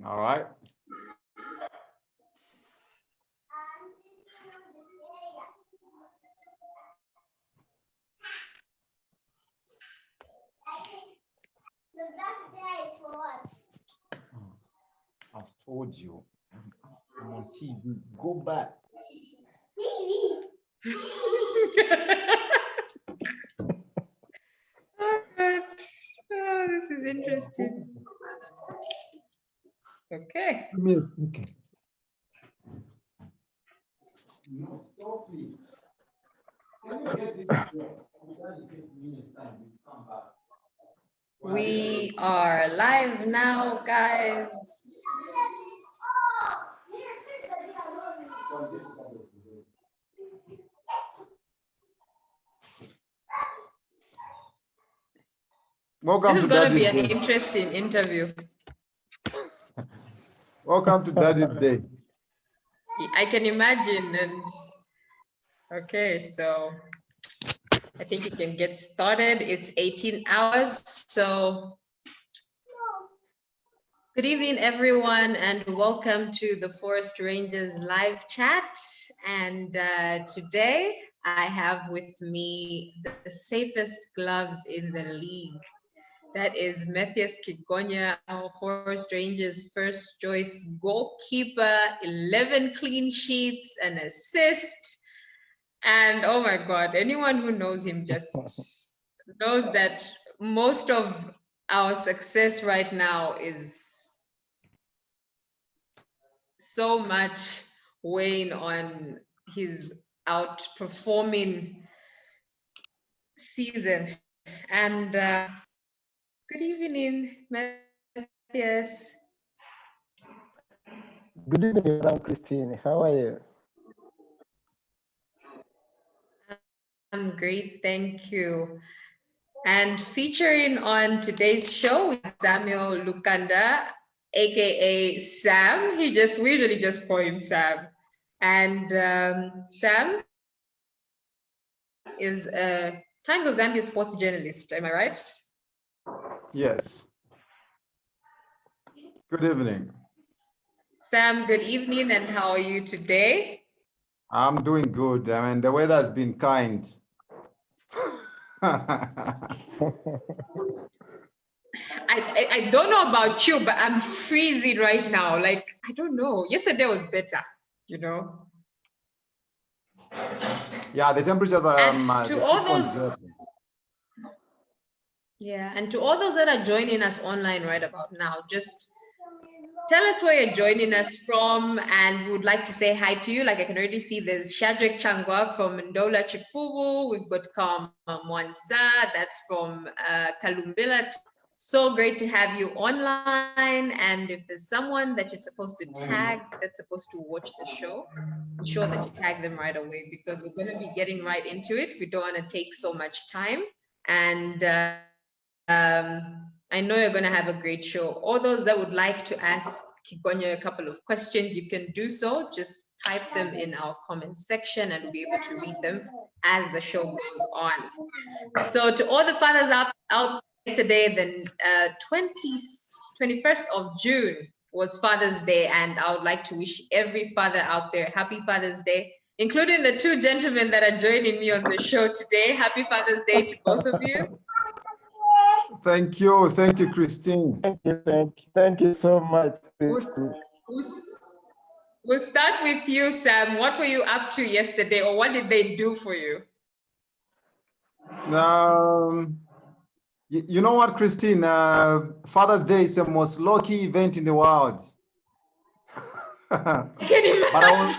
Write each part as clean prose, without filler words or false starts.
All right. I've told you. I'm on TV. Go back. Oh, God. Oh, this is interesting. Okay. Okay. No, stop it. Can you get this straight? Come back. We are live now, guys. Welcome This to is going to be Daddy's an Day. interesting interview. Welcome to Daddy's Day. I can imagine. And okay, so I think you can get started. It's 18 hours. So good evening, everyone, and welcome to the Forest Rangers live chat. And today I have with me the safest gloves in the league. That is Mathias Kigonya, our Forest Rangers first choice goalkeeper, 11 clean sheets, an assist. And oh my God, anyone who knows him just knows that most of our success right now is so much weighing on his outperforming season. And good evening, Mathias. Good evening, Madam Christine. How are you? I'm great, thank you. And featuring on today's show, we have Samuel Lukhanda, aka Sam. We usually just call him Sam. And Sam is a Times of Zambia sports journalist. Am I right? Yes. Good evening. Sam, good evening, and how are you today? I'm doing good. I mean, the weather has been kind. I don't know about you, but I'm freezing right now. Like, I don't know. Yesterday was better, you know. Yeah, the temperatures are And to all those, yeah, and to all those that are joining us online right about now, just tell us where you're joining us from, and we would like to say hi to you. Like I can already see there's Shadrach Changwa from Ndola Chifubu. We've got Kam Mwansa, that's from Kalumbila. So great to have you online. And if there's someone that you're supposed to tag that's supposed to watch the show, ensure that you tag them right away, because we're going to be getting right into it. We don't want to take so much time. And I know you're going to have a great show. All those that would like to ask Kigonya a couple of questions, you can do so. Just type them in our comment section and we'll be able to read them as the show goes on. So to all the fathers out yesterday, the 21st of June was Father's Day, and I would like to wish every father out there happy Father's Day, including the two gentlemen that are joining me on the show today. Happy Father's Day to both of you. Thank you, Christine. Thank you so much. We'll start with you, Sam. What were you up to yesterday, or what did they do for you? You know what, Christine? Father's Day is the most lucky event in the world. I can imagine.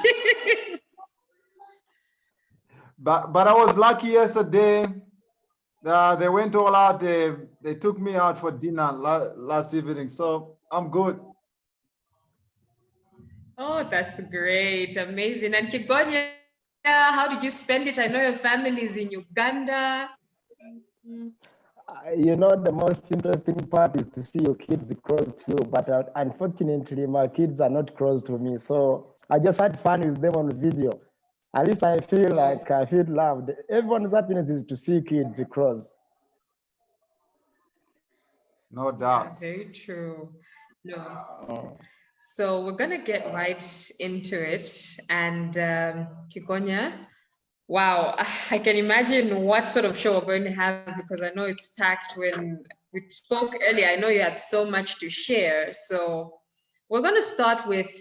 But I was lucky yesterday. They went all out. They took me out for dinner last evening, so I'm good. Oh, that's great. Amazing. And Kigonya, how did you spend it? I know your family is in Uganda. You know, the most interesting part is to see your kids close to you, but unfortunately, my kids are not close to me. So I just had fun with them on video. At least I feel like I feel loved. Everyone's happiness is to see kids close. No doubt. Very true. No. So we're gonna get right into it. And Kigonya, wow, I can imagine what sort of show we're going to have because I know it's packed. When we spoke earlier, I know you had so much to share. So we're gonna start with,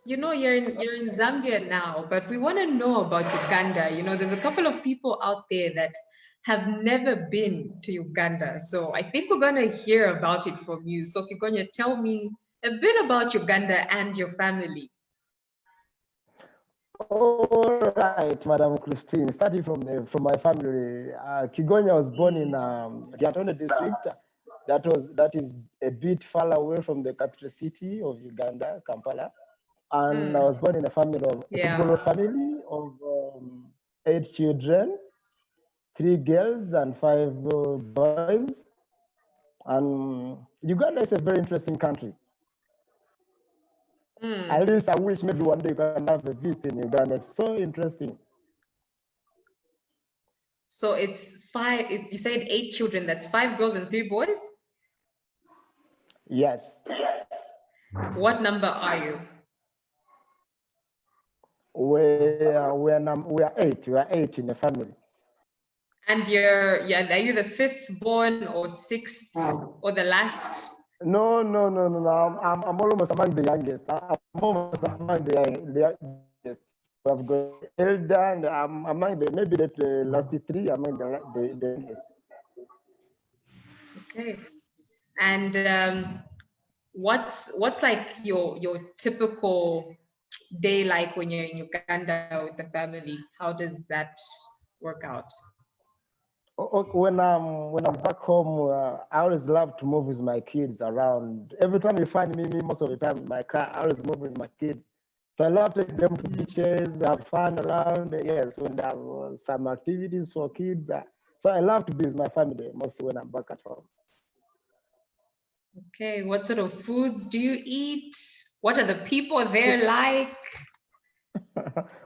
you know, you're in Zambia now, but we want to know about Uganda. You know, there's a couple of people out there that have never been to Uganda. So I think we're going to hear about it from you. So if you're going to tell me a bit about Uganda and your family. All right, Madam Christine. Starting from my family, Kigonya was born in Diatone district. That is a bit far away from the capital city of Uganda, Kampala. And I was born in a footballer family of 8 children, 3 girls and 5 boys. And Uganda is a very interesting country. At least I wish maybe one day you can have a visit in Uganda. It's so interesting. So it's 5, you said 8 children, that's 5 girls and 3 boys? Yes. What number are you? We are 8. We are 8 in the family. And are you the 5th born or 6th or the last? No. I'm almost among the youngest. I'm almost among the youngest. We have got elder, and I'm among maybe the last 3 among the youngest. Okay. And what's like your typical day like when you're in Uganda with the family? How does that work out? When I'm back home, I always love to move with my kids around. Every time you find me most of the time in my car, I always move with my kids. So I love to take them to beaches, have fun around. Yes, when there are some activities for kids. So I love to be with my family mostly when I'm back at home. Okay, what sort of foods do you eat? What are the people there like?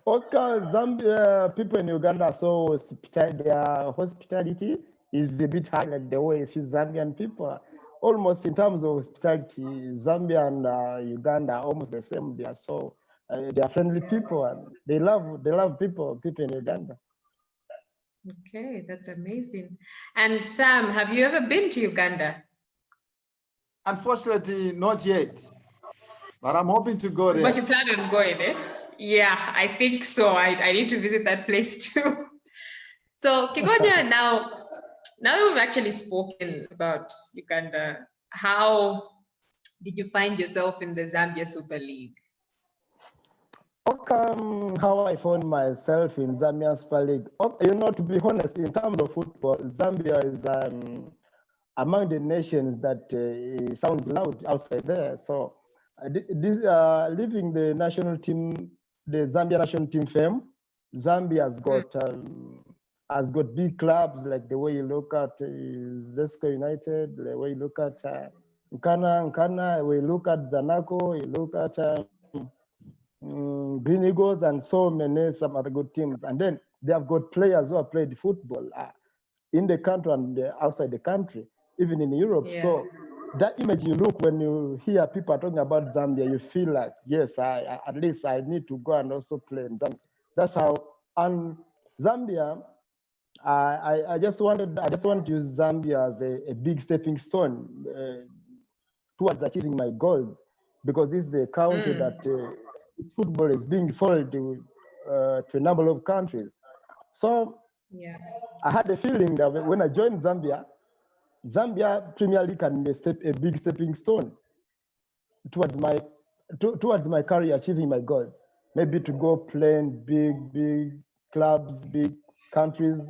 Okay, Zambia people in Uganda are so their hospitality is a bit high, like the way you see Zambian people. Almost in terms of hospitality, Zambia and Uganda are almost the same. They are friendly people, and they love people in Uganda. Okay, that's amazing. And Sam, have you ever been to Uganda? Unfortunately, not yet. But I'm hoping to go there. But you plan on going, eh? Yeah, I think so. I need to visit that place too. So Kigonya, now that we've actually spoken about Uganda, how did you find yourself in the Zambia Super League? How I found myself in Zambia Super League. To be honest, in terms of football, Zambia is among the nations that sounds loud outside there. So leaving the national team, the Zambia national team fame, Zambia has got big clubs, like the way you look at Zesco United, the way you look at Nkana, the way you look at Zanaco, you look at Green Eagles, and some other good teams. And then they have got players who have played football in the country and outside the country, even in Europe. Yeah. So that image you look when you hear people talking about Zambia, you feel like, yes, I at least I need to go and also play in Zambia. That's how. And Zambia, I just want to use Zambia as a big stepping stone towards achieving my goals, because this is the country that football is being followed to a number of countries. So yeah, I had a feeling that when I joined Zambia Premier League can be a big stepping stone towards my career, achieving my goals. Maybe to go play in big clubs, big countries.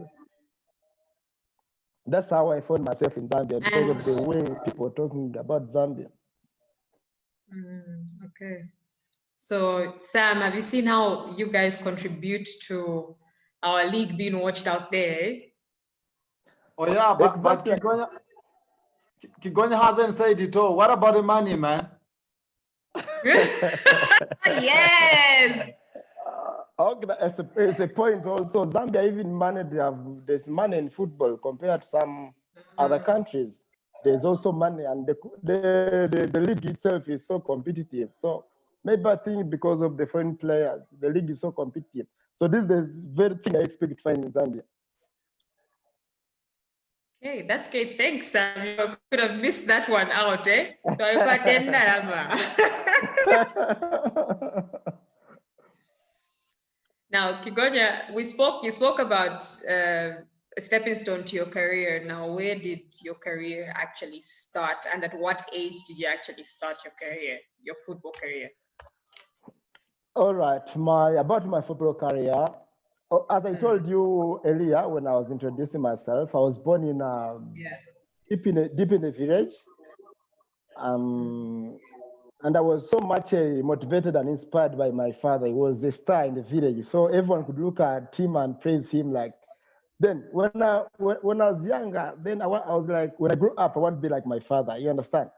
That's how I found myself in Zambia, because of the way people are talking about Zambia. Okay. So Sam, have you seen how you guys contribute to our league being watched out there? Oh yeah, but Kigonya hasn't said it all. What about the money, man? Yes. Okay, it's a point also. Zambia even there's money in football compared to some other countries. there's also money, and the league itself is so competitive. So maybe I think because of the foreign players, the league is so competitive. So this is the very thing I expect to find in Zambia. Okay, that's great. Thanks, Samuel. Could have missed that one out, eh? Now, Kigonya, you spoke about a stepping stone to your career. Now, where did your career actually start, and at what age did you actually start your career, your football career? All right, about my football career. As I told you earlier when I was introducing myself, I was born in deep in a village, and I was so much motivated and inspired by my father. He was a star in the village, so everyone could look at him and praise him. Like, then when I was younger, then I was like, when I grew up, I want to be like my father. You understand?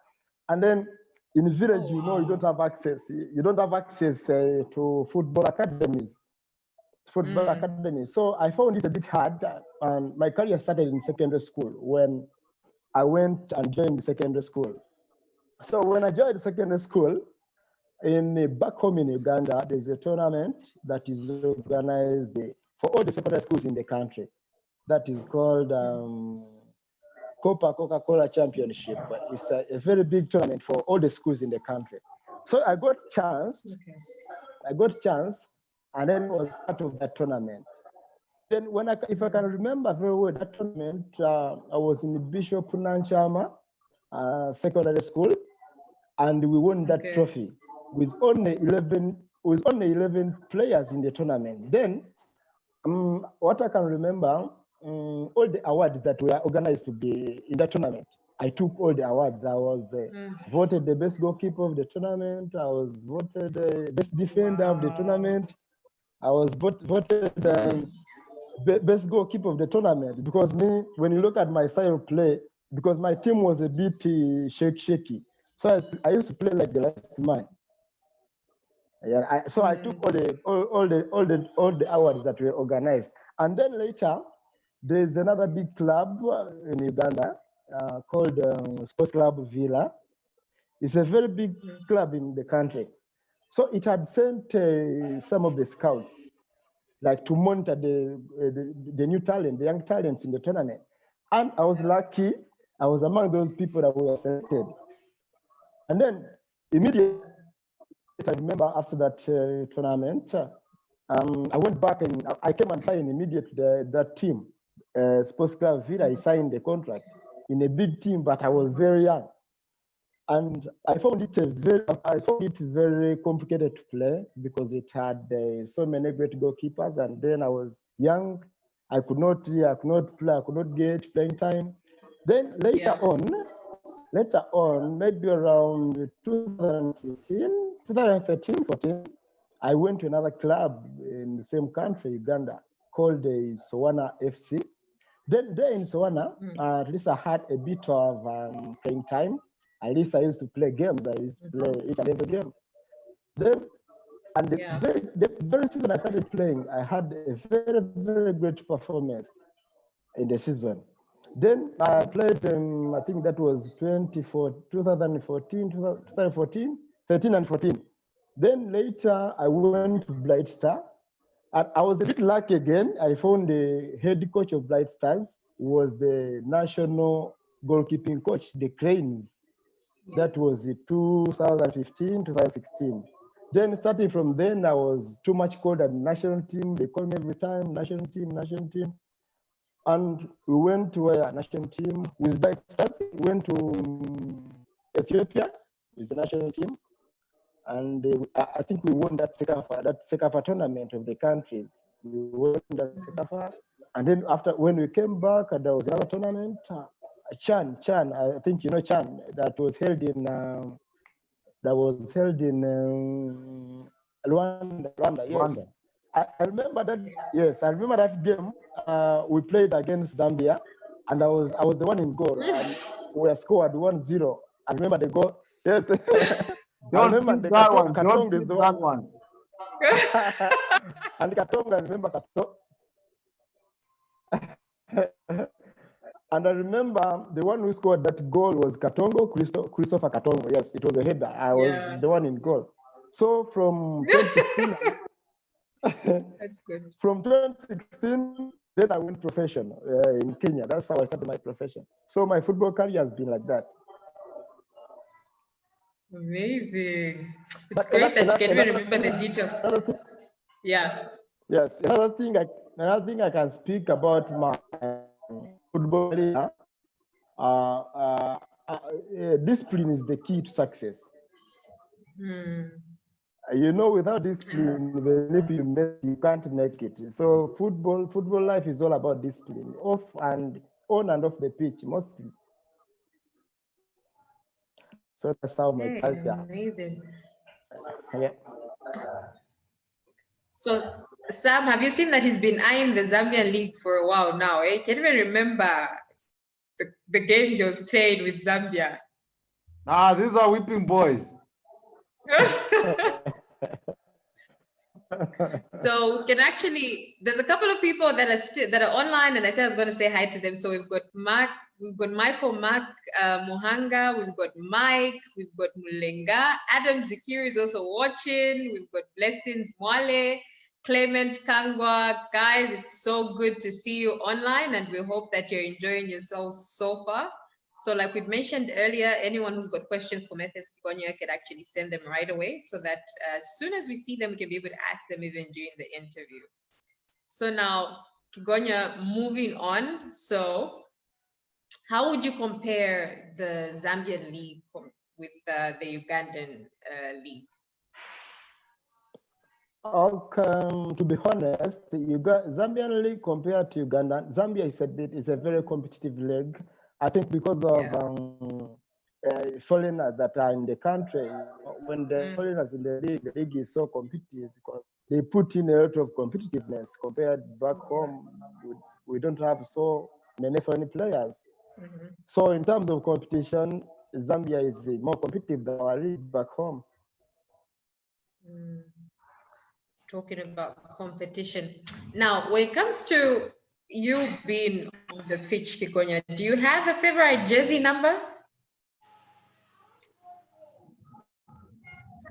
And then in the village, you know, you don't have access. You don't have access to football academies. So I found it a bit hard. And my career started in secondary school when I went and joined secondary school. So when I joined secondary school, back home in Uganda, there's a tournament that is organized for all the secondary schools in the country. That is called Coca-Cola Championship. It's a very big tournament for all the schools in the country. So I got chance, and then was part of that tournament. Then if I can remember very well, that tournament, I was in Bishop Nanchama Secondary School, and we won that trophy with only 11 players in the tournament. Then, what I can remember, all the awards that were organized to be in that tournament, I took all the awards. I was voted the best goalkeeper of the tournament. I was voted the best defender of the tournament. I was voted best goalkeeper of the tournament, because when you look at my style of play, because my team was a bit shaky, so I used to play like the last man. Yeah, I took all the awards that were organized, and then later there's another big club in Uganda called Sports Club Villa. It's a very big club in the country, so it had sent some of the scouts, like, to monitor the new talent, the young talents in the tournament. And I was lucky, I was among those people that were selected. And then immediately, I remember after that tournament, I went back and I came and signed immediately that team, Sports Club Villa. I signed the contract in a big team, but I was very young. And I found it very complicated to play because it had so many great goalkeepers. And then I was young. I could not play. I could not get playing time. Then later on, maybe around 2013, 14, I went to another club in the same country, Uganda, called the Sowana FC. Then there in Sowana, at least I had a bit of playing time. At least I used to play games. I used to play each and every game. Then, and the very season I started playing, I had a very, very great performance in the season. Then I played, I think that was 2014, 13 and 14. Then later I went to Blight Star. And I was a bit lucky again. I found the head coach of Blight Stars was the national goalkeeping coach, the Cranes. That was 2015, 2016. Then starting from then, I was too much called at the national team. They called me every time, national team. And we went to a national team with Bright Stars. We went to Ethiopia with the national team. And I think we won that Sekafa tournament of the countries. We won that Sekafa. And then when we came back, there was another tournament. Chan, I think you know Chan, that was held in Rwanda. Yes, Rwanda. I remember that. Yes, I remember that game. We played against Zambia, and I was the one in goal. And we scored 1-0. I remember the goal. Yes. Don't skip that one. Don't skip that one. And Katonga, I remember Katonga. And I remember the one who scored that goal was Christopher Katongo. Yes, it was a header. I was the one in goal. So from 2016, That's good. from 2016, then I went professional in Kenya. That's how I started my profession. So my football career has been like that. Amazing. It's great that you can even remember the details. Yeah. Yes. Another thing I can speak about my football career. Discipline is the key to success. You know, without discipline, even if you mess, you can't make it. So football life is all about discipline, off and on and off the pitch, mostly. So that's how my culture. Amazing. Yeah. So Sam, have you seen that he's been eyeing the Zambian league for a while now? Eh? Can't even remember the games he was playing with Zambia. These are whipping boys. So we can actually, there's a couple of people that are online, and I said I was going to say hi to them. So we've got Michael Muhanga, we've got Mike, we've got Mulenga, Adam Zikiri is also watching, we've got Blessings Mwale, Clement Kangwa. Guys, it's so good to see you online, and we hope that you're enjoying yourselves so far. So like we mentioned earlier, anyone who's got questions for Mathias Kigonya can actually send them right away, so that as soon as we see them, we can be able to ask them even during the interview. So now, Kigonya, moving on. So how would you compare the Zambian league with the Ugandan league? Okay, to be honest, Zambian league compared to Uganda, Zambia is a very competitive league. I think because of foreigners that are in the country, when the foreigners in the league is so competitive because they put in a lot of competitiveness compared back home. We don't have so many foreign players. So in terms of competition, Zambia is more competitive than our league back home. Talking about competition. Now, when it comes to you being on the pitch, Kigonya, do you have a favorite jersey number?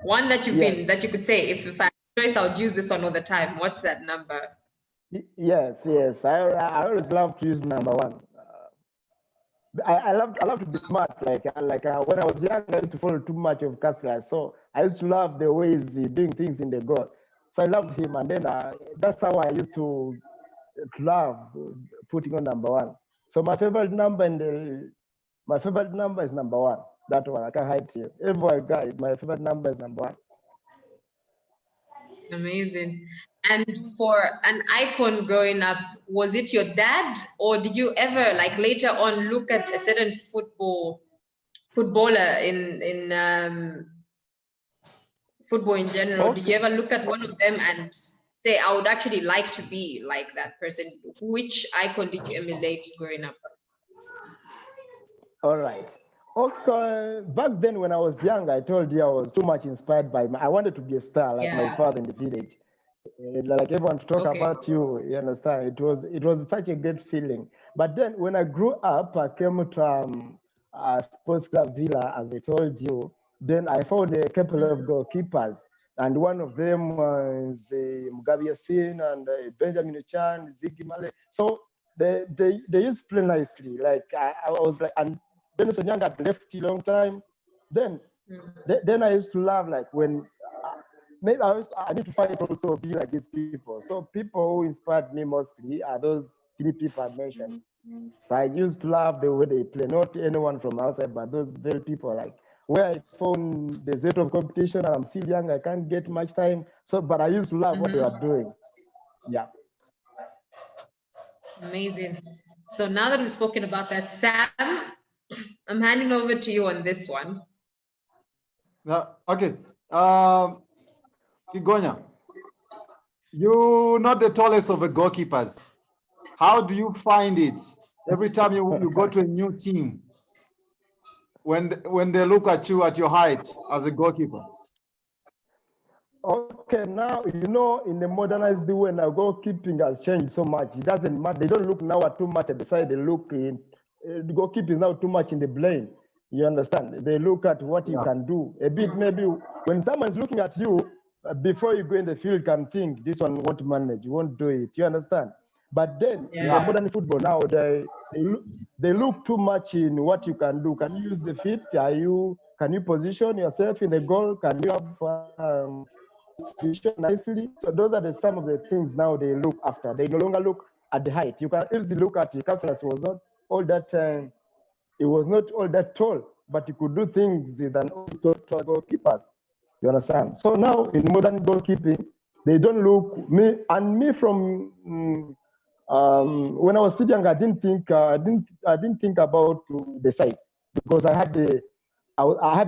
One that you've been, that you could say, if I had choice, I would use this one all the time. What's that number? Yes. I always love to use number one. I love to be smart. Like when I was young, I used to follow too much of Castro. So I used to love the ways he's doing things in the goal. So I loved him, and then that's how I used to love putting on number one. So my favorite number is number one. That one I can't hide here. Every guy, my favorite number is number one. Amazing. And for an icon growing up, was it your dad, or did you ever, like later on, look at a certain footballer in football in general? Okay. Did you ever look at one of them and say, I would actually like to be like that person? Which icon did you emulate growing up? All right. Okay. Back then, when I was young, I told you I was too much inspired by I wanted to be a star like my father in the village. Like everyone to talk about you, you understand? It was such a great feeling. But then when I grew up, I came to Sports Club Villa, as I told you. Then I found a couple of goalkeepers, and one of them was Mugabe Yasin and Benjamin Chan, Ziggy Male. So they used to play nicely. Like I was like, and Dennis Onyanga had left a long time. Then I used to love, like when maybe I need to find also be like these people. So people who inspired me mostly are those three people I mentioned. So I used to love the way they play, not anyone from outside, but those very people, like where I found the set of competition and I'm still young, I can't get much time. So, but I used to love what they are doing. Yeah. Amazing. So now that we've spoken about that, Sam, I'm handing over to you on this one. Okay. Kigonya, you're not the tallest of the goalkeepers. How do you find it every time you go to a new team when they look at you at your height as a goalkeeper? Okay, now, you know, in the modernized way, now goalkeeping has changed so much. It doesn't matter. They don't look now at too much at the side. They look in the goalkeeper is now too much in the blame. You understand? They look at what you can do. A bit maybe when someone's looking at you, before you go in the field, can think this one won't manage, won't do it. You understand? But then in the modern football now, they look too much in what you can do. Can you use the feet? Can you position yourself in the goal? Can you have vision nicely? So those are some of the things now they look after. They no longer look at the height. You can easily look at Casillas was not all that. It was not all that tall, but he could do things than all tall goalkeepers. You understand? So now in modern goalkeeping, they don't look me from when I was still young. I didn't think about the size because I had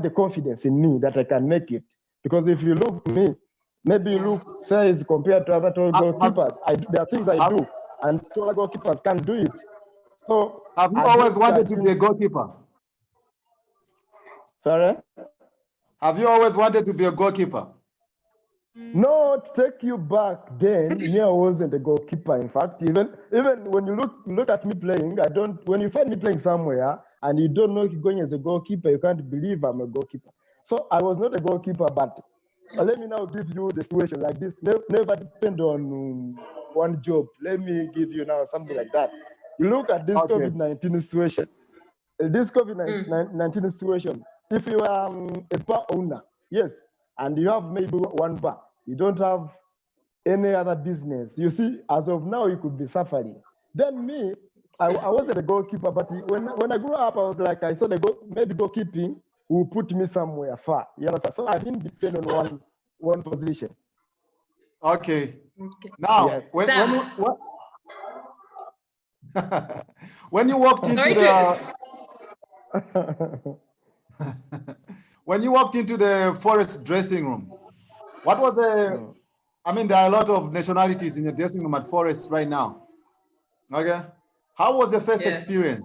the confidence in me that I can make it. Because if you look me, maybe you look size compared to other tall goalkeepers. There are things I do, and taller goalkeepers can't do it. So have you always wanted to be a goalkeeper? Sorry? Have you always wanted to be a goalkeeper? No, to take you back then, me, I wasn't a goalkeeper. In fact, even when you look at me playing, when you find me playing somewhere and you don't know going as a goalkeeper, you can't believe I'm a goalkeeper. So I was not a goalkeeper, but let me now give you the situation like this. Never depend on one job. Let me give you now something like that. You look at this COVID-19 situation. This COVID-19 situation, if you are a bar owner, yes, and you have maybe one bar, you don't have any other business. You see, as of now, you could be suffering. Then me, I wasn't a goalkeeper, but when I grew up, I was like, I saw maybe goalkeeping will put me somewhere far. You understand? So I didn't depend on one position. Okay. Now, yes. when you walked into when you walked into the Forest dressing room, what was I mean, there are a lot of nationalities in the dressing room at Forest right now. Okay. How was the first experience?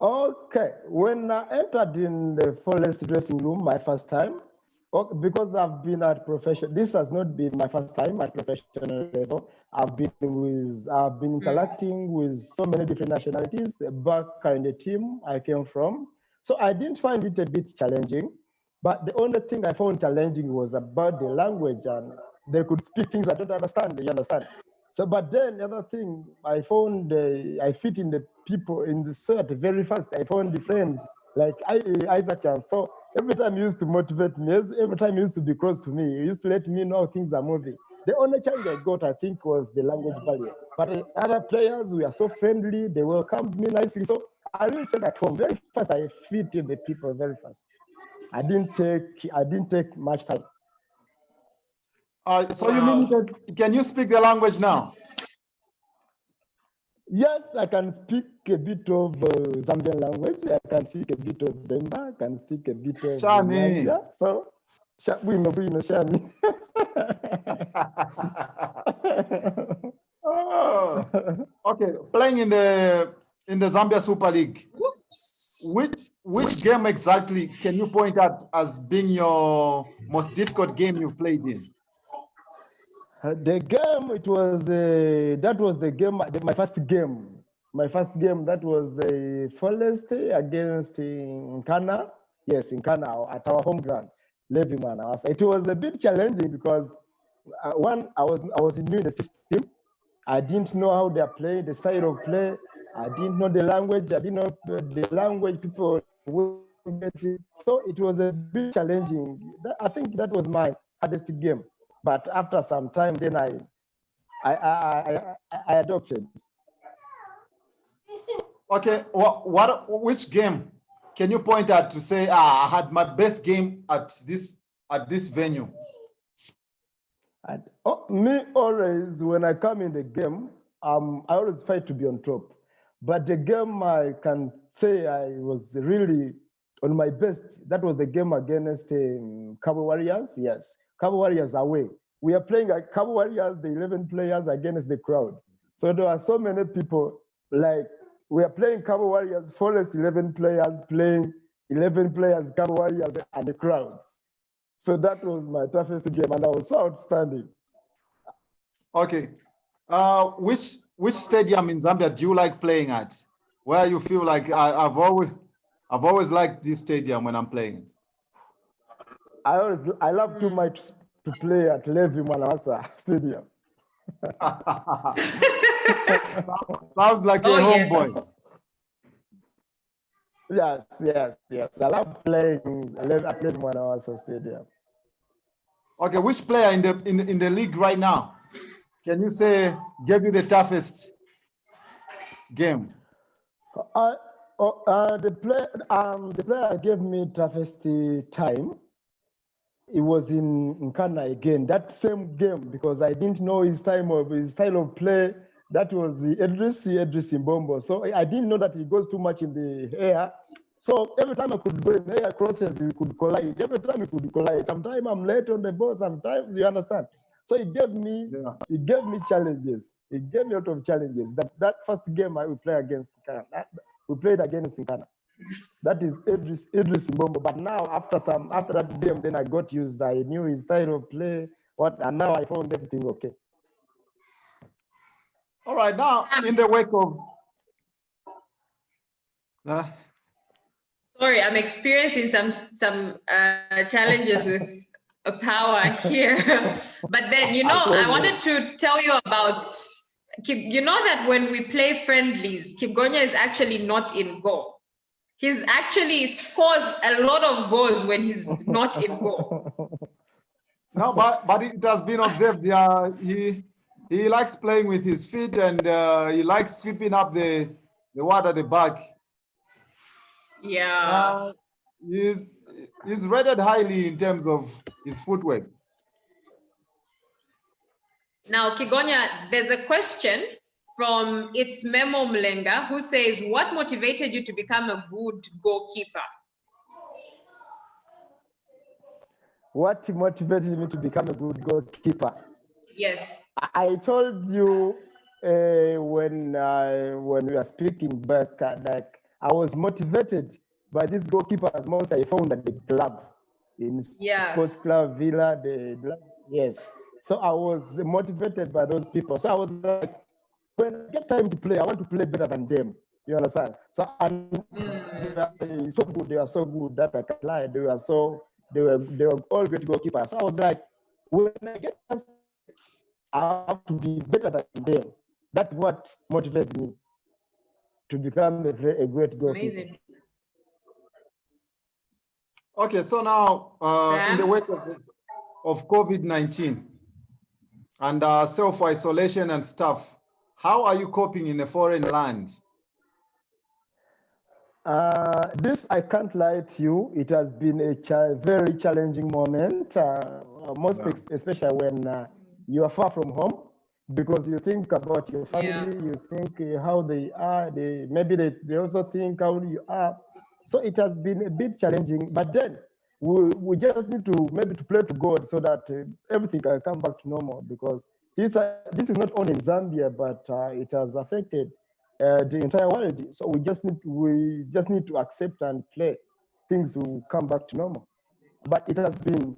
Okay. When I entered in the Forest dressing room my first time, because I've been at professional, this has not been my first time at professional level. I've been interacting with so many different nationalities back in the team I came from. So I didn't find it a bit challenging, but the only thing I found challenging was about the language, and they could speak things I don't understand. You understand? So, but then the other thing I found, I fit in the people in the set very fast. I found the friends like Isaac, and so every time he used to motivate me, every time he used to be close to me, he used to let me know how things are moving. The only challenge I got, I think, was the language barrier. But other players, we are so friendly, they welcomed me nicely. So I really felt at home very fast. I fit in the people very fast. I didn't take much time. So you mean can you speak the language now? Yes, I can speak a bit of Zambian language. I can speak a bit of Bemba. I can speak a bit of Shani. So, Shani. Oh, okay. Playing in the Zambia Super League. Which game exactly can you point out as being your most difficult game you've played in? The game, that was the game, my first game. My first game, that was the Forest against Nkana. Yes, in Nkana at our home ground, Leviman. It was a bit challenging because I was new in the system. I didn't know how they play, the style of play. I didn't know the language. I didn't know the language people were getting. So it was a bit challenging. I think that was my hardest game. But after some time, then I adopted. Okay, which game can you point at to say, I had my best game at this venue? Me always, when I come in the game, I always fight to be on top. But the game I can say I was really on my best, that was the game against Cabo Warriors. Yes, Cabo Warriors away. We are playing at Cabo Warriors, the 11 players against the crowd. So there are so many people, like we are playing Cabo Warriors, Forest 11 players playing 11 players, Cabo Warriors and the crowd. So that was my toughest game, and I was so outstanding. Okay. which stadium in Zambia do you like playing at? Where you feel like I've always liked this stadium when I'm playing. I love too much to play at Levi Mwanawasa Stadium. Sounds like a homeboy. Yes. I love playing at Levi Mwanawasa Stadium. Okay, which player in the league right now can you say gave you the toughest game? The player gave me toughest time. It was in Ghana again. That same game, because I didn't know his style of play. That was Idris Mbombo. So I didn't know that he goes too much in the air. So every time I could go in the air crosses, we could collide. Every time we could collide. Sometimes I'm late on the ball. Sometimes you understand. So it gave me challenges. It gave me a lot of challenges. That first game I will play against Ghana. We played against Ghana. That is Idris Mbombo. But now after that game, then I got used. I knew his style of play. And now I found everything okay. All right, now in the wake of sorry, I'm experiencing some challenges with a power here. But then, I wanted to tell you about, you know that when we play friendlies, Kigonya is actually not in goal. He's actually scores a lot of goals when he's not in goal. No, but it has been observed. He likes playing with his feet, and he likes sweeping up the water at the back. Yeah. He's rated highly in terms of his footwork. Now, Kigonya, there's a question from It's Memo Mlenga, who says, what motivated you to become a good goalkeeper? What motivated me to become a good goalkeeper? Yes. I told you when we were speaking back, like I was motivated by these goalkeepers most I found at the club, in Sports Club Villa, yes. So I was motivated by those people. So I was like, when I get time to play, I want to play better than them. You understand? So they were so good that I can lie. They were all great goalkeepers. So I was like, when I get chance, I have to be better than them. That's what motivates me to become a great goalkeeper. Amazing. Okay, so now in the wake of COVID-19 and self-isolation and stuff, how are you coping in a foreign land? This, I can't lie to you, it has been a very challenging moment, especially when you are far from home, because you think about your family, you think how they are, maybe they also think how you are. So it has been a bit challenging, but then we just need to maybe to pray to God so that everything can come back to normal, because this is not only in Zambia, but it has affected the entire world. So we just need to accept and play things to come back to normal. But it has been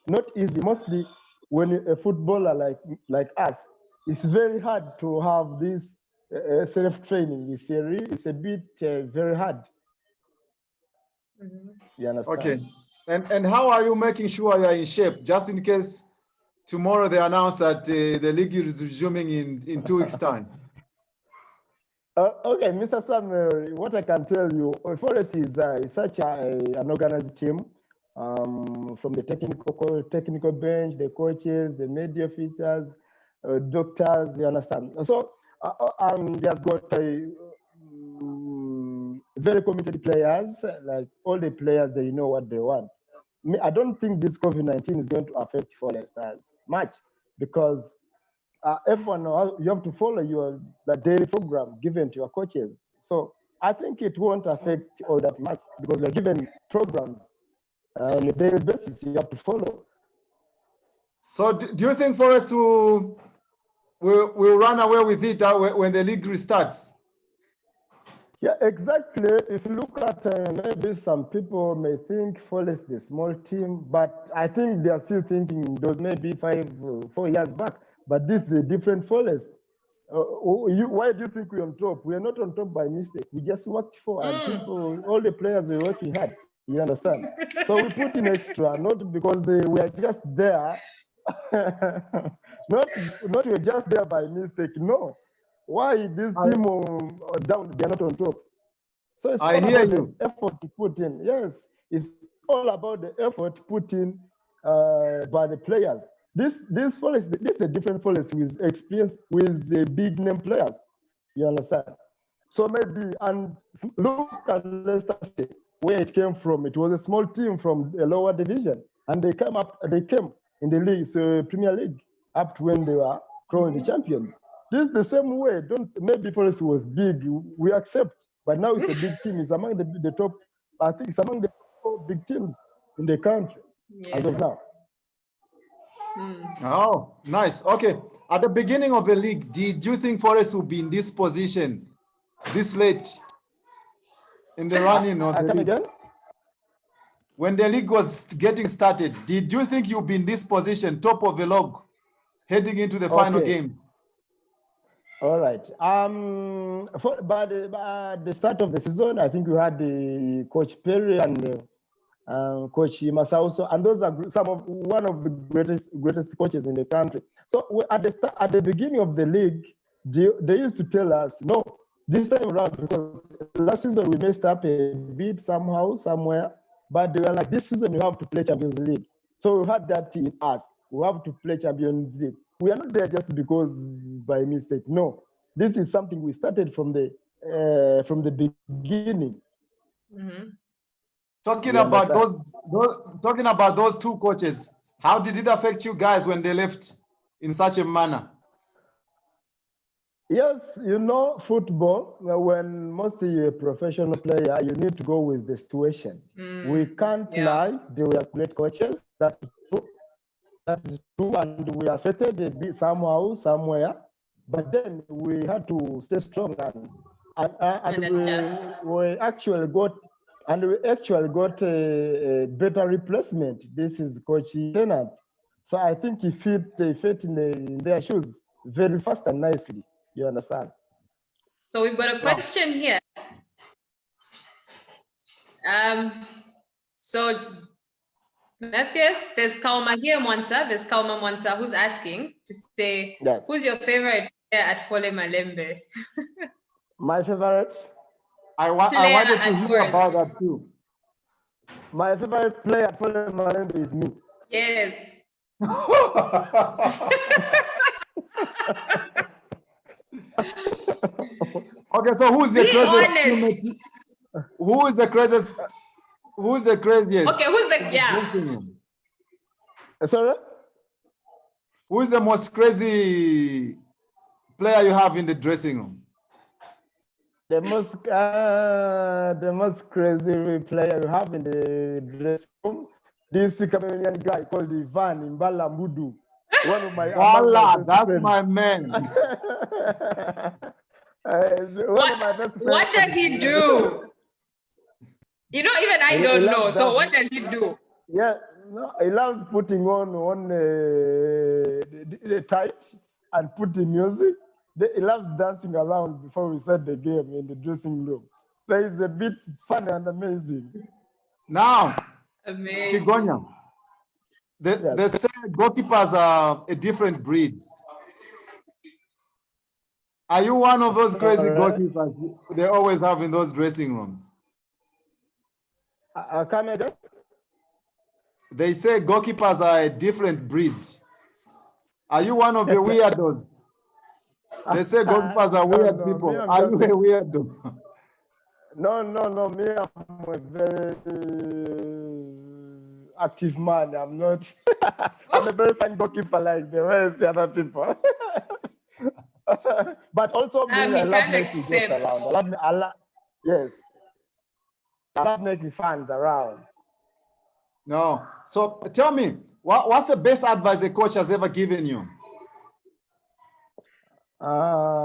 not easy. Mostly when a footballer like us, it's very hard to have this self-training. It's a bit very hard. You understand? Okay. And how are you making sure you are in shape, just in case tomorrow they announce that the league is resuming in 2 weeks' time? Okay, Mr. Samuel, what I can tell you, Forest is such an organized team, from the technical bench, the coaches, the media officers, doctors, you understand. So they have got very committed players, like all the players, they know what they want. I don't think this COVID-19 is going to affect Forest as much, because everyone, you have to follow the daily program given to your coaches. So I think it won't affect all that much, because you're given programs on a daily basis you have to follow. So do you think Forest will run away with it when the league restarts? Yeah, exactly. If you look at maybe some people may think Forest is a small team, but I think they are still thinking those maybe 4 years back. But this is a different Forest. Why do you think we're on top? We are not on top by mistake. We just worked for, and people, all the players were working hard. You understand? So we put in extra, not because we are just there, not we're just there by mistake. No. Why this team down? They're not on top. So it's I all hear about you. the effort to put in. Yes, it's all about the effort put in by the players. This Forest, this is a different Forest with experience, with the big name players. You understand? So maybe, and look at Leicester City, where it came from. It was a small team from a lower division, and they came in the league, so Premier League, up to when they were crowned the champions. This is the same way. Maybe Forest was big, we accept, but now it's a big team. It's among the top, I think it's among the top big teams in the country as of now. Oh, nice. Okay. At the beginning of the league, did you think Forest would be in this position this late in the running of the league? Again? When the league was getting started, did you think you'd be in this position, top of the log, heading into the final game? All right. By the start of the season, I think we had the Coach Perry and Coach Masauso, and those are one of the greatest coaches in the country. So at the beginning of the league, they used to tell us, no, this time around, because last season we messed up a bit somehow, somewhere, but they were like, this season you have to play Champions League. So we had that in us. We have to play Champions League. We are not there just because by mistake. No, this is something we started from the beginning. Talking about those two coaches, how did it affect you guys when they left in such a manner? Yes, you know, football, when mostly a professional player, you need to go with the situation. We can't lie. They were great coaches. That is true. That is true. And we affected a bit somehow, somewhere. But then we had to stay strong and we actually got a better replacement. This is Coach Tennant. So I think he fit in their shoes very fast and nicely. You understand? So we've got a question here. So Mathias, there's Kalma here, Mwanza. There's Kalma Mwanza who's asking to say, who's your favorite player at Fole Malembe? My favorite? I wanted to hear about that too. My favorite player at Fole Malembe is me. Yes. Okay, so who's the craziest? Who is the craziest? Who's the craziest? Okay, who's the Sorry? Who is the most crazy player you have in the dressing room? The most crazy player you have in the dressing room, this Cameroonian guy called Ivan Mbala Mudu. One of my that's my man. What does he do? You know, even I don't know. So what does he do? Yeah, no, he loves putting on the tight and putting music. He loves dancing around before we start the game in the dressing room. So it's a bit fun and amazing. Now, Kigonya, they say goalkeepers are a different breed. Are you one of those crazy goalkeepers they always have in those dressing rooms? Come again? They say goalkeepers are a different breed. Are you one of the weirdos? They say goalkeepers are weird people. Are you a weirdo? No. Me, I'm a very active man. I'm not. I'm a very fine goalkeeper like the rest of the other people. But also, me, I love making jokes around. Yes. I love making fans around. No. So tell me, what's the best advice a coach has ever given you?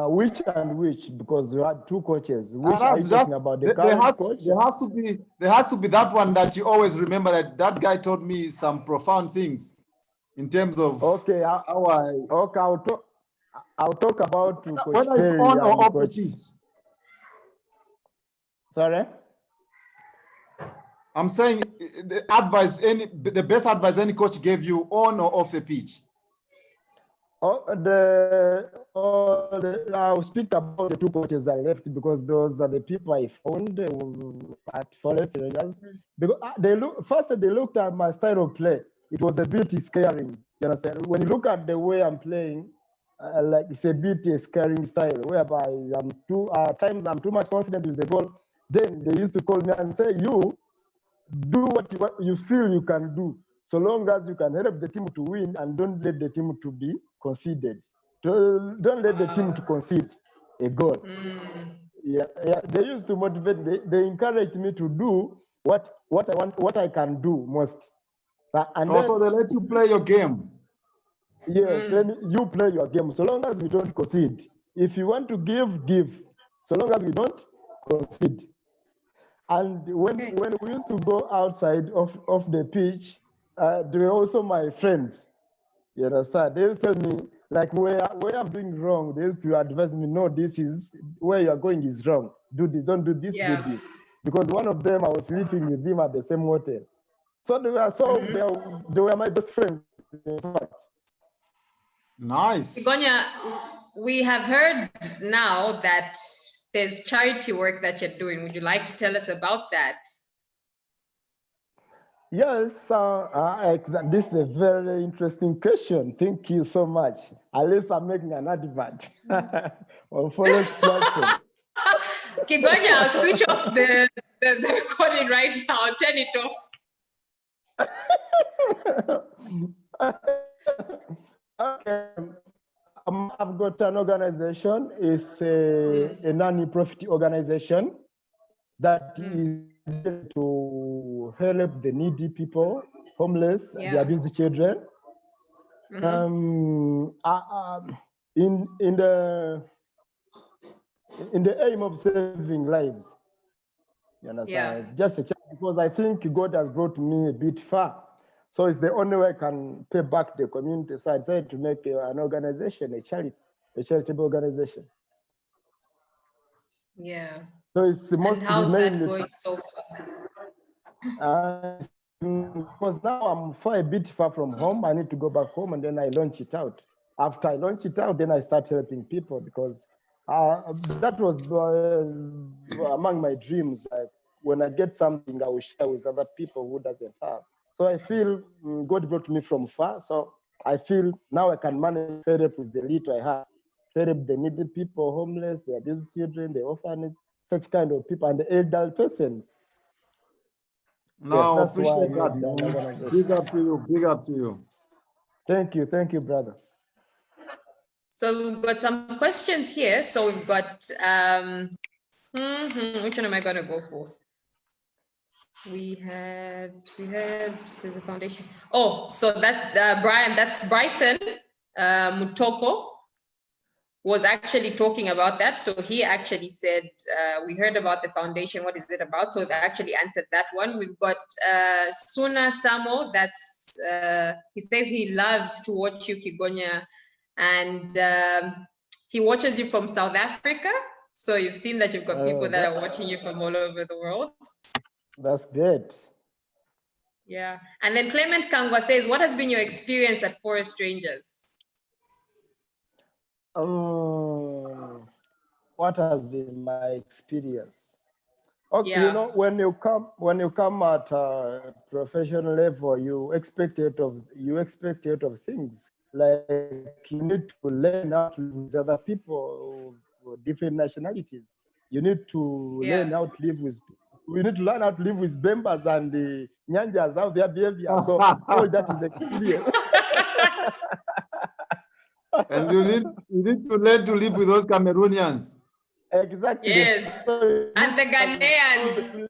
Which and which? Because you had two coaches. Which are you talking about? The there current coach? there has to be that one that you always remember, that guy taught me some profound things in terms of Okay, how I okay, I'll talk about Coach whether it's Perry on or and off the Coach. pitch. Sorry? I'm saying the best advice any coach gave you on or off the pitch. I'll speak about the two coaches I left because those are the people I found at Forest Rangers. Because they looked at my style of play. It was a bit scaring. You understand? When you look at the way I'm playing, like it's a bit scaring style, whereby at times I'm too much confident with the ball. Then they used to call me and say, "You do what you feel you can do, so long as you can help the team to win and don't let the team to be conceded. Don't let the team to concede a goal." Yeah, they used to motivate. They encouraged me to do what I want, what I can do most. And also, they let you play your game. Yes, you play your game. So long as we don't concede. If you want to give. So long as we don't concede. And when we used to go outside of the pitch, they were also my friends. You understand? They used to tell me, like, where I'm doing wrong, they used to advise me, no, this is where you are going is wrong. Do this, don't do this, do this. Because one of them, I was sleeping with him at the same hotel. So they were my best friends, in fact. Nice. Kigonya, we have heard now that there's charity work that you're doing. Would you like to tell us about that? Yes, this is a very interesting question. Thank you so much. At least I'm making an advert on Forest platform. Kigonya, I'll switch off the recording right now. I'll turn it off. Okay. I've got an organization. It's a non-profit organization that is to help the needy people, homeless, the abused children. In the aim of saving lives. You understand? It's just a chance because I think God has brought me a bit far. So it's the only way I can pay back the community. So I decided to make an organization, a charitable organization. Yeah. So it's mostly and how's that going so far? Because now I'm a bit far from home. I need to go back home and then I launch it out. After I launch it out, then I start helping people because that was among my dreams. Like when I get something, I will share with other people who doesn't have. So I feel God brought me from far. So I feel now I can manage help with the little I have. Help the needy people, homeless, the abused children, the orphans, such kind of people, and the elderly persons. No, yes, appreciate that. Big up to you. Big up to you. Thank you, brother. So we've got some questions here. So we've got which one am I gonna go for? We had there's a foundation. Oh, so that that's Bryson Mutoko was actually talking about that. So he actually said, we heard about the foundation, what is it about? So they actually answered that one. We've got Suna Samo, that's, he says he loves to watch you, Kigonya, and he watches you from South Africa. So you've seen that you've got people that are watching you from all over the world. That's good. Yeah. And then Clement Kangwa says, what has been your experience at Forest Rangers? What has been my experience? Okay, you know, when you come at a professional level, you expect a lot of things. Like you need to learn how to live with other people of different nationalities. You need to learn how to live with. We need to learn how to live with Bembas and the Nyanjas, how their behavior. So all that is experience. And you need to learn to live with those Cameroonians. Exactly. Yes. So, and the Ghanaians.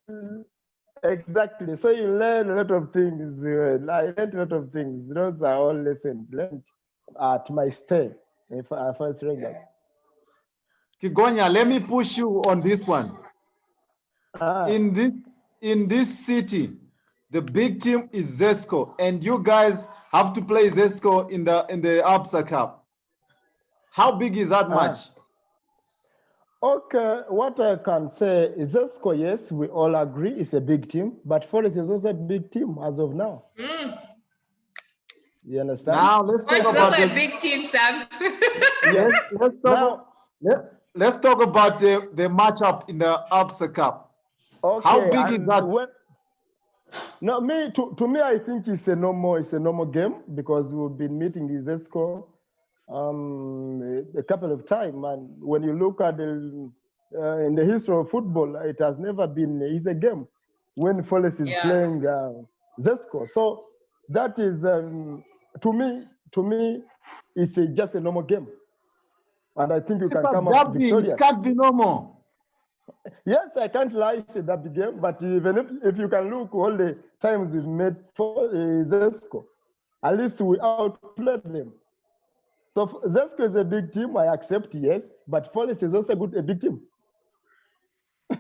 Exactly. So you learn a lot of things. I learned a lot of things. Those are all lessons learned at my stay in Forest Rangers. Kigonya, let me push you on this one. In this city, the big team is Zesco, and you guys have to play Zesco in the ABSA Cup. How big is that match? Okay, what I can say is Zesco, yes, we all agree it's a big team, but Forest is also a big team as of now. You understand? Now let's talk Forest is about also a big team, Sam. Yes. Let's talk about the matchup in the ABSA Cup. Okay, how big is that? No, to me, I think it's a normal game because we've been meeting the Zesco a couple of times, and when you look at in the history of football, it has never been an easy game when Forest is playing Zesco. So that is to me, it's just a normal game, and I think you can come up victorious. It can't be normal. Yes, I can't lie, it's a derby game, but even if you can look all the times we've made for Zesco, at least we outplayed them. So Zesco is a big team, I accept, yes, but Forest is also a big team.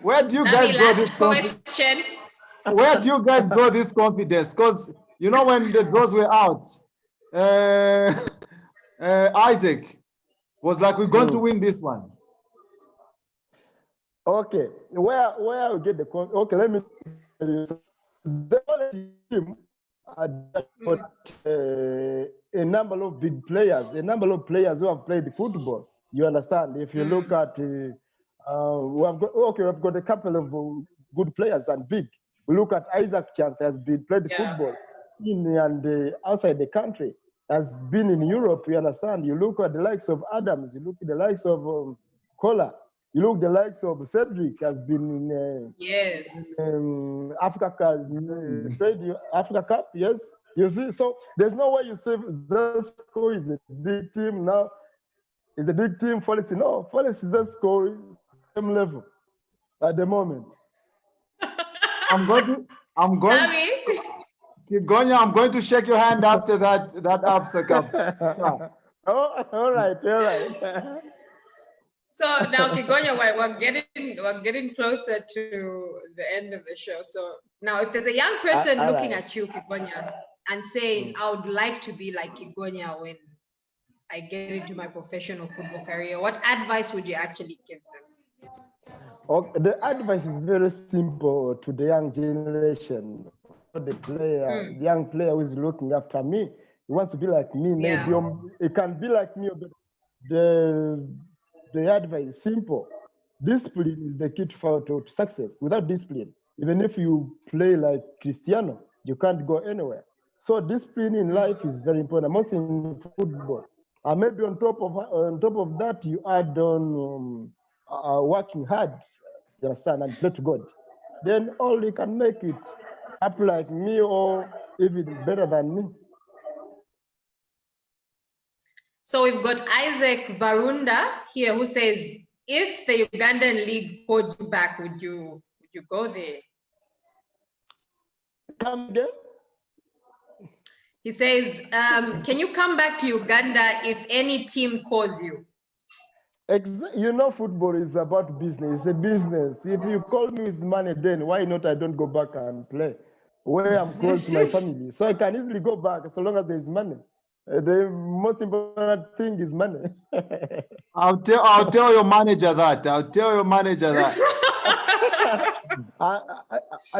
Where do you guys go this question? Where do you guys go this confidence? Because you know when the draws were out, Isaac was like, we're going to win this one. Okay, where I get the okay? Let me tell you. The team got a number of big players, a number of players who have played football. You understand? If you look at, we've got a couple of good players and big. We look at Isaac Chance has played football in and outside the country, has been in Europe. You understand? You look at the likes of Adams. You look at the likes of Kola. You look the likes of Cedric has been in Africa Cup, yes. You see, so there's no way you say Zesco is a big team now. Is a big team. Forest, no, Forest is Zesco same level at the moment. Kigonya, I'm going to shake your hand after that ABSA Cup. All right. So now, Kigonya, we're getting closer to the end of the show. So now, if there's a young person looking at you, Kigonya, and saying, I would like to be like Kigonya when I get into my professional football career, what advice would you actually give them? Okay, the advice is very simple to the young generation. The young player who is looking after me, he wants to be like me. Maybe he can be like me, but the advice is simple. Discipline is the key to success. Without discipline, even if you play like Cristiano, you can't go anywhere. So discipline in life is very important, most in football. And maybe on top of that, you add on working hard, you understand, and pray to God. Then all you can make it up like me or even better than me. So we've got Isaac Barunda here who says, if the Ugandan league called you back, would you go there? Come again? He says, can you come back to Uganda if any team calls you? You know, football is about business. It's a business. If you call me with money, then why not I don't go back and play where I'm close to my family? So I can easily go back so long as there's money. The most important thing is money. I'll tell your manager that.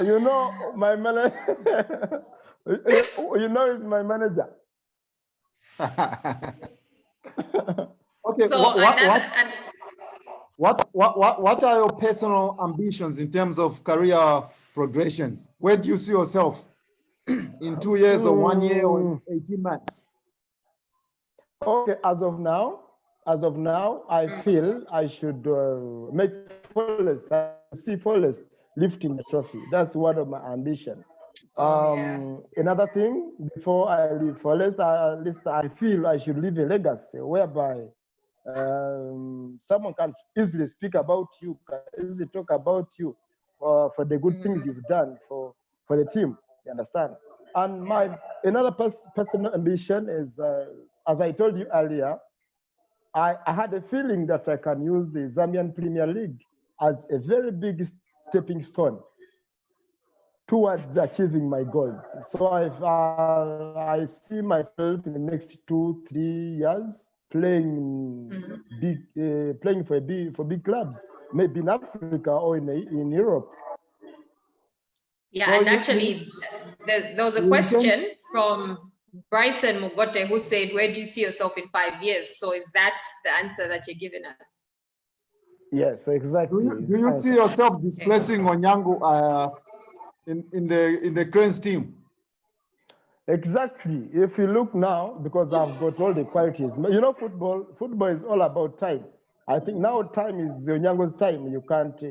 You know, my manager. You know, he's my manager. Okay. So what are your personal ambitions in terms of career progression? Where do you see yourself in 2 years or 1 year or 18 months? Okay, as of now, I feel I should make Forest, see Forest lifting the trophy. That's one of my ambitions. Another thing, before I leave Forest, at least I feel I should leave a legacy whereby someone can easily speak about you, can easily talk about you for the good things you've done for the team. You understand? And my another personal ambition is, as I told you earlier, I had a feeling that I can use the Zambian Premier League as a very big stepping stone towards achieving my goals. So I see myself in the next 2-3 years playing playing for big clubs, maybe in Africa or in Europe. Yeah, So and actually, there was a question from Bryson Mugote who said, "Where do you see yourself in 5 years?" So is that the answer that you're giving us? Yes, exactly. Do you see yourself displacing Onyango in the Cranes team? Exactly. If you look now, because I've got all the qualities, you know, football is all about time. I think now time is Onyango's time. You can't.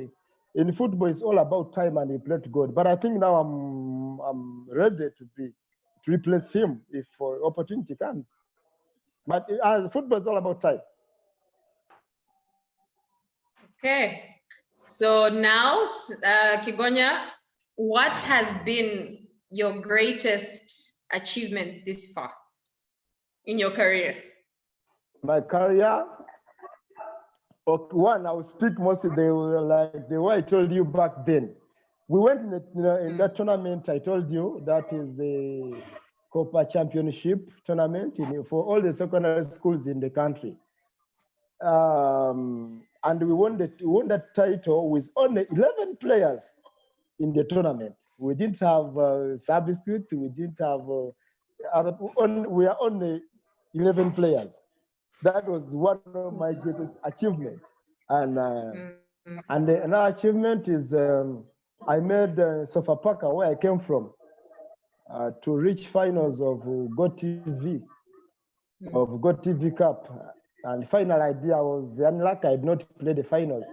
In football, it's all about time and he played good. But I think now I'm ready to replace him if opportunity comes. But as football is all about time. Okay. So now, Kigonya, what has been your greatest achievement this far in your career? My career, one, I will speak mostly like the way I told you back then. We went in that tournament. I told you that is the Copa Championship tournament for all the secondary schools in the country. And we won that title with only 11 players in the tournament. We didn't have substitutes. We didn't have we are only 11 players. That was one of my greatest achievements. And another achievement is I made Sofapaka, where I came from, to reach finals of GoTV Cup. And final idea was unlucky I did not play the finals.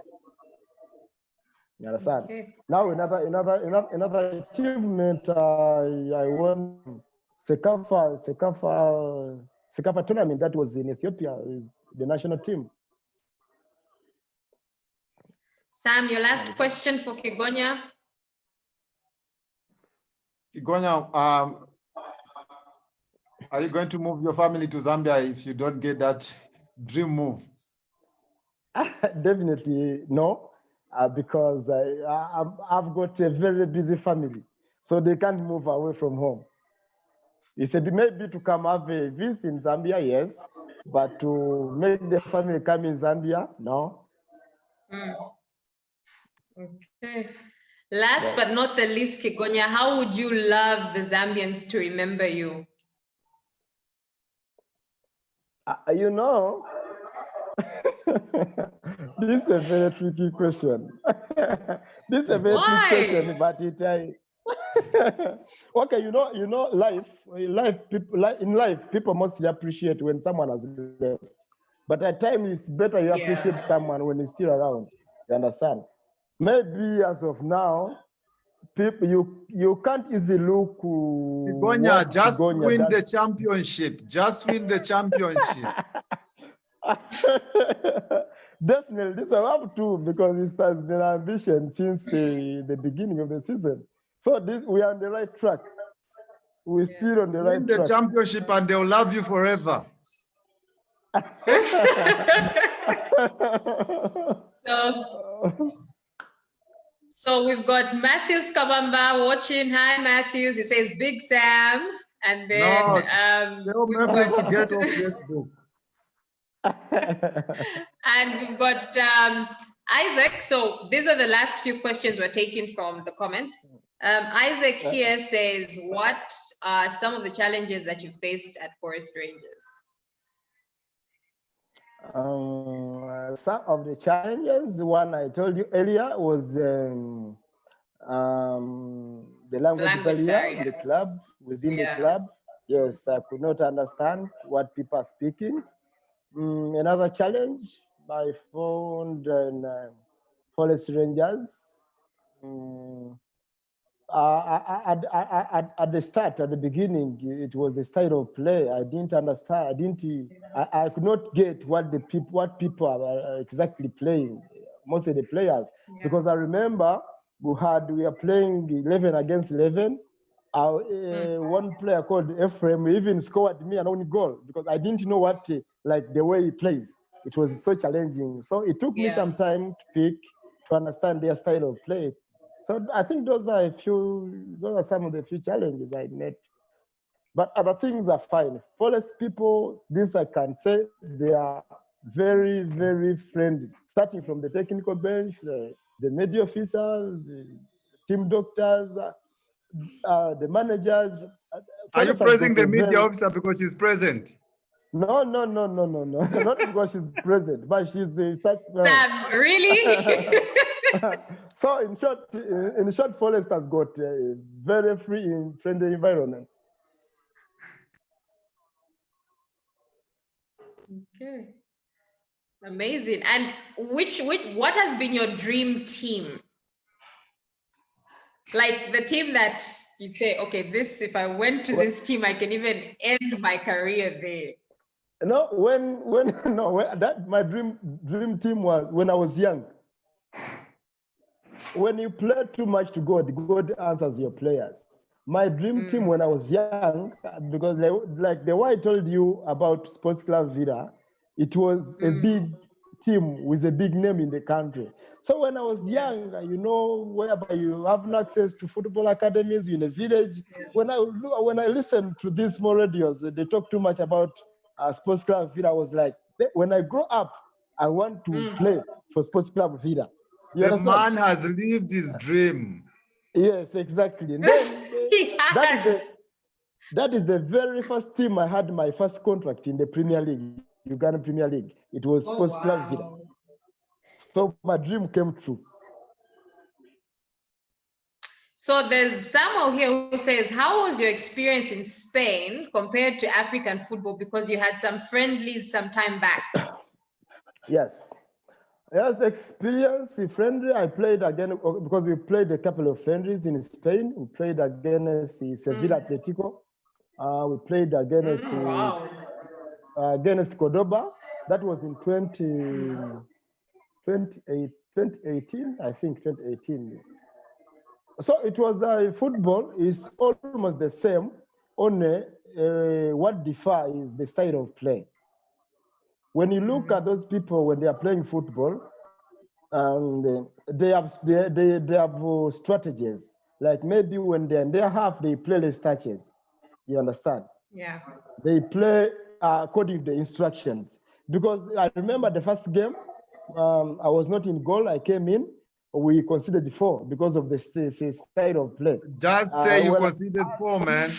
You understand? Okay. Now another achievement, I won Sekafa tournament that was in Ethiopia, the national team. Sam, your last question for Kigonya. Kigonya, are you going to move your family to Zambia if you don't get that dream move? Definitely no, because I've got a very busy family, so they can't move away from home. He said maybe to come have a visit in Zambia, yes, but to make the family come in Zambia, no. Okay. Last but not the least, Kigonya, how would you love the Zambians to remember you? You know, this is a very tricky question. This is a very tricky question, but okay, you know, in life, people mostly appreciate when someone has left. But at times, it's better you appreciate someone when he's still around. You understand? Maybe as of now, people you can't easily look. Kigonya, just win the championship. Just win the championship. Definitely, this I have to, because this has been our ambition since the beginning of the season. So we are on the right track. We're still on the right track. Win the championship and they'll love you forever. So we've got Matthews Kabamba watching. Hi, Matthews. He says Big Sam. And then we've got get off Facebook. And we've got Isaac. So these are the last few questions we're taking from the comments. Isaac here says, what are some of the challenges that you faced at Forest Rangers? Some of the challenges, one I told you earlier, was the language barrier in the club, within the club. Yes, I could not understand what people are speaking. Another challenge I found in Forest Rangers. At the start, at the beginning, it was the style of play. I didn't understand. I could not get what people are exactly playing. Most of the players, because I remember we are playing 11 against 11. One player called Ephraim even scored me an own goal because I didn't know like the way he plays. it was so challenging. So it took me some time to understand their style of play. So I think those are some of the few challenges I met. But other things are fine. Forest people, this I can say, they are very, very friendly. Starting from the technical bench, the media officers, the team doctors, the managers. Are you Forest has praising got the a media very- officer because she's present? No. Not because she's present, but she's such. Sam, really? So in short, Forest has got a very free and friendly environment. Okay. Amazing. And what has been your dream team? Like the team that you'd say, okay, this, if I went to this team, I can even end my career there. No, that my dream team was when I was young. When you play too much to God, God answers your players. My dream team when I was young, because like the way I told you about Sports Club Vida, it was a big team with a big name in the country. So when I was young, whereby you have no access to football academies in a village, when I listened to these small radios, they talk too much about Sports Club Vida. I was like, when I grow up, I want to play for Sports Club Vida. You The understand? man has lived his dream. Yes, exactly. And then that is the very first team I had my first contract in the Premier League, Uganda Premier League. It was Sports Club Vida. So my dream came true. So there's Samuel here who says, how was your experience in Spain compared to African football? Because you had some friendlies some time back. Yes, experience friendly. I played again because we played a couple of friendlies in Spain. We played against the Sevilla Atletico. We played against against Cordoba. That was in 2018, I think 2018. So it was football is almost the same. Only what differs the style of play. When you look at those people when they are playing football, and they have strategies. Like maybe when they're in their half, they play less touches. You understand? Yeah. They play according to the instructions. Because I remember the first game, I was not in goal. I came in. We conceded 4 because of the style of play. Just say you conceded 4, man.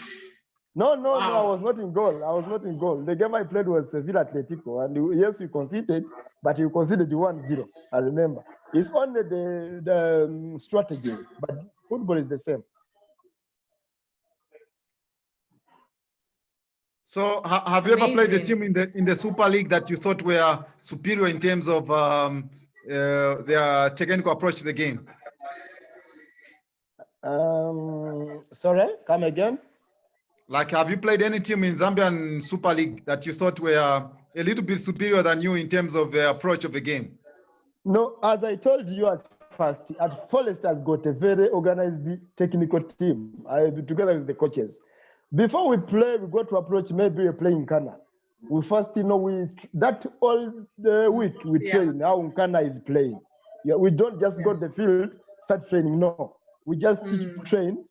No, I was not in goal. The game I played was Sevilla Atletico, and yes, we conceded, but you conceded 1-0. I remember. It's only the strategies, but football is the same. So, have you ever played a team in the Super League that you thought were superior in terms of their technical approach to the game? Sorry, come again. Like, have you played any team in Zambian Super League that you thought were a little bit superior than you in terms of the approach of the game? No, as I told you at first, at Forest has got a very organized technical team together with the coaches. Before we play, we got to approach, maybe we're playing Nkana. We first, that all the week we train how Nkana is playing. Yeah, we don't just go to the field, start training. No, we just train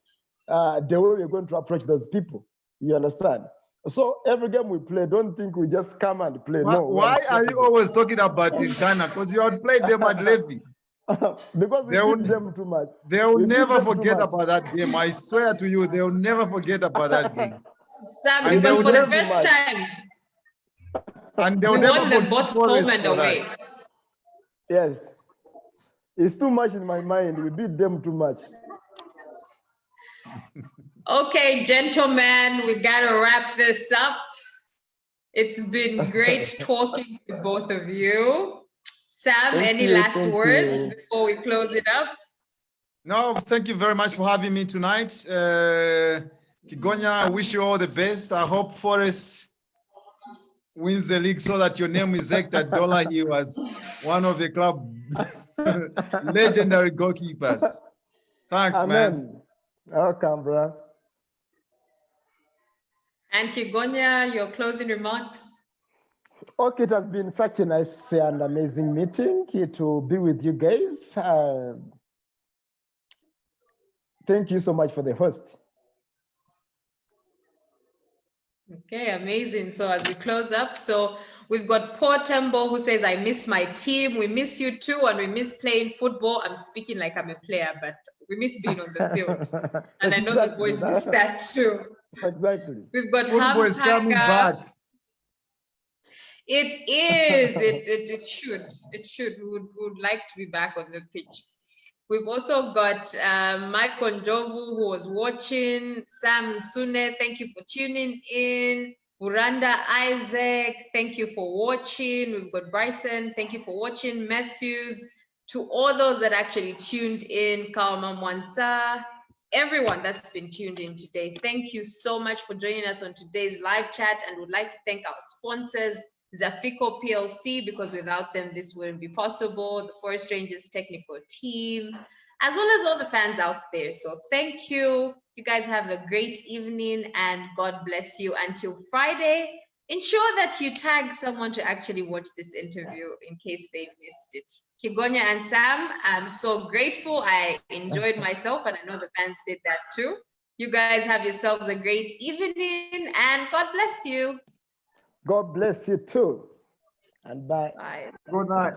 the way we're going to approach those people. You understand? So every game we play, don't think we just come and play. Why are you always talking about Nkana? Because you had played them at Levy. Because we beat them too much. They will never forget about that game. I swear to you, they will never forget about that game. Sam, because for the first time, and they'll we never won them both home and away. Yes. It's too much in my mind. We beat them too much. Okay, gentlemen, we gotta wrap this up. It's been great talking to both of you. Sam, any last words before we close it up? No, thank you very much for having me tonight. Kigonya, I wish you all the best. I hope Forest wins the league so that your name is Hector Dollar. He was one of the club legendary goalkeepers. Thanks, man. Welcome, bro. And Kigonya, your closing remarks? Okay, it has been such a nice and amazing meeting to be with you guys. Thank you so much for the host. Okay, amazing. So as we close up, so we've got Paul Tembo who says, I miss my team. We miss you too, and we miss playing football. I'm speaking like I'm a player, but we miss being on the field. And I know the boys miss that too. Exactly. We've got Football is coming back. It is. It should. It should. We would like to be back on the pitch. We've also got Mike Onjovu who was watching. Sam Sune, thank you for tuning in. Buranda Isaac, thank you for watching. We've got Bryson, thank you for watching. Matthews, to all those that actually tuned in. Kaoma Mwansa, everyone that's been tuned in today, thank you so much for joining us on today's live chat, and would like to thank our sponsors, Zafico PLC, because without them, this wouldn't be possible, the Forest Rangers technical team, as well as all the fans out there. So thank you. You guys have a great evening, and God bless you until Friday. Ensure that you tag someone to actually watch this interview in case they missed it. Kigonya and Sam, I'm so grateful. I enjoyed myself, and I know the fans did that too. You guys have yourselves a great evening, and God bless you. God bless you too. And bye. Bye. Good night.